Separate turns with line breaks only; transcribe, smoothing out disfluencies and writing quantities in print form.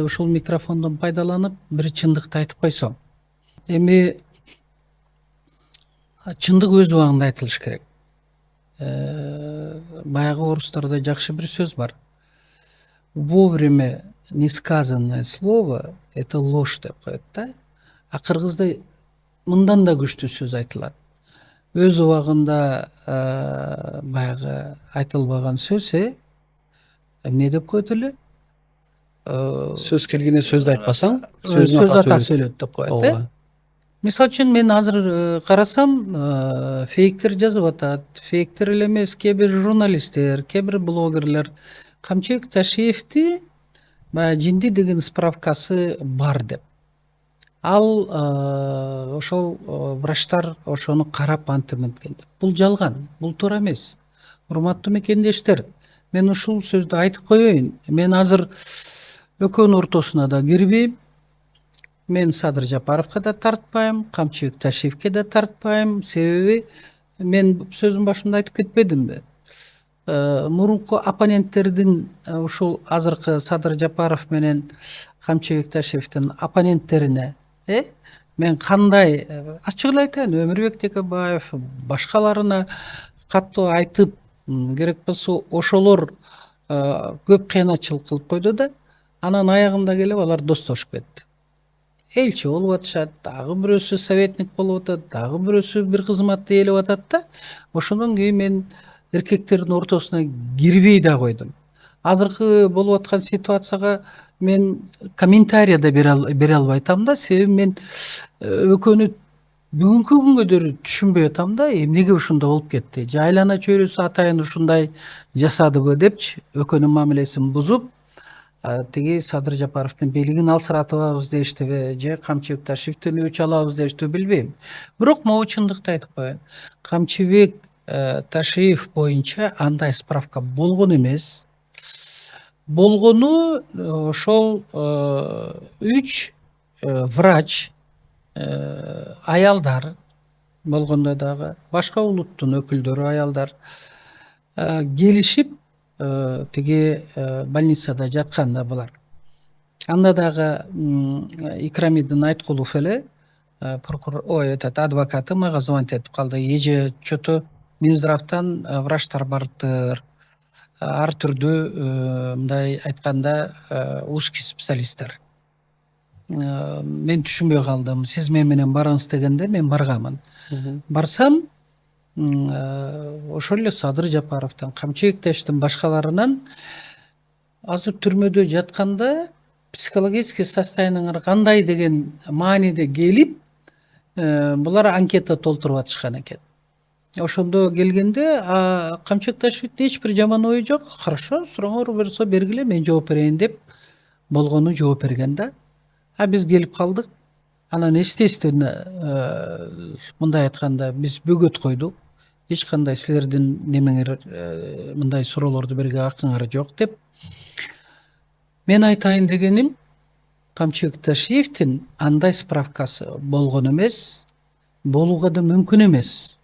ушул микрофондон пайдаланып бир чындыкты айтып койсоң. Эми чындык өз убагында айтылыш керек. Баягы орустарда жакшы бир сөз бар. Вовремя несказанное слово — это ложь деп коет да. А кыргызда мындан да күчтүү сөз айтылат. Өз убагында баягы айтылбаган сөз эмне деп коет эле?
Сөз келгенде сөздү айтпасаң,
Сөз атасы өлөт деп коет. Мисалы үчүн мен азыр карасам, фейктер жазып атат. Фейктер эле эмес, кээ бир журналисттер, кээ бир блогерлер Камчыбек Ташиевди баягы жинди деген справкасы бар деп. Ал ошол врачтар ошону карап антиметкен деп. Бул жалган, бул туура эмес. Урматтуу мекендештер, мен ушул сөздү айтып коеюн. Мен азыр экөөнүн ортосуна да кирбейм. Мен Садыр Жапаровго да тартпайм, Камчыбек Ташиевке да тартпайм. Себеби мен сөзүн башында айтып кетпедимби? Мурунку оппоненттердин ушул азыркы Садыр Жапаров менен Камчыбек Ташиевдин оппоненттерине мен кандай ачык эле айтайын, Өмүрбек Текебаев башкаларына каттуу айтып, керек болсо ошолор көп кыянатчылык кылып койду да, анан аягында келип алар достошуп кетти. Элчи болуп атышат, дагы бирөөсү советник болуп атат, дагы бирөөсү бир кызматты ээлеп атат да. Ошондон кийин мен эркектердин ортосуна кирбей да койдум. Азыркы болуп аткан ситуацияга мен комментарий да бере албайтам да, себеби мен экөөнү бүгүнкү күнгө түшүнбөй атам да, эмнеге ушундай болуп кетти. Же айлана чөйрөсү атайын ушундай жасадыбы депчи, экөөнүн мамилесин бузуп, тиги Садыр Жапаровдун бийлигин алсыратып алабыз дештиби, же Камчыбек Ташиевден өч алабыз дештиби билбейм. Бирок могу чындыкты айтып коеюн. Камчыбек Ташиев боюнча андай справка болгон эмес. Болгону ошол 3 врач аялдар болгондо дагы, башка улуттун өкүлдөрү аялдар келишип тиги больницада жатканда булар. Анда дагы Икрамидин Айткулов эле адвокаты мага звонить этип калды. Эже чото Минздравтан врачтар барыптыр. Ар түрдүү мындай айтканда узкий специалисттер. Мен түшүнбөй калдым. Сиз мен менен барыңыз дегенде мен барганмын. Барсам, ошол эле Садыр Жапаровдон, Камчыбек Ташиевдин башкаларынан азыр түрмөдө жатканда психологический состояниеңер кандай деген мааниде келип, булар анкета толтуруп атышкан экен. Ошондо келгенде Камчыбек Ташиевдин эч бир жаман ою жок. Хорошо, сурооңор болсо бергиле, мен жооп берейин деп болгону жооп берген да. Биз келип калдык. Анан естественно, мындай айтканда биз бөгөт койдук. Эч кандай силердин немеңер мындай суроолорду берүүгө акыңар жок деп. Мен айтайын дегеним, Камчыбек Ташиевдин андай справкасы болгон эмес, болууга да мүмкүн эмес.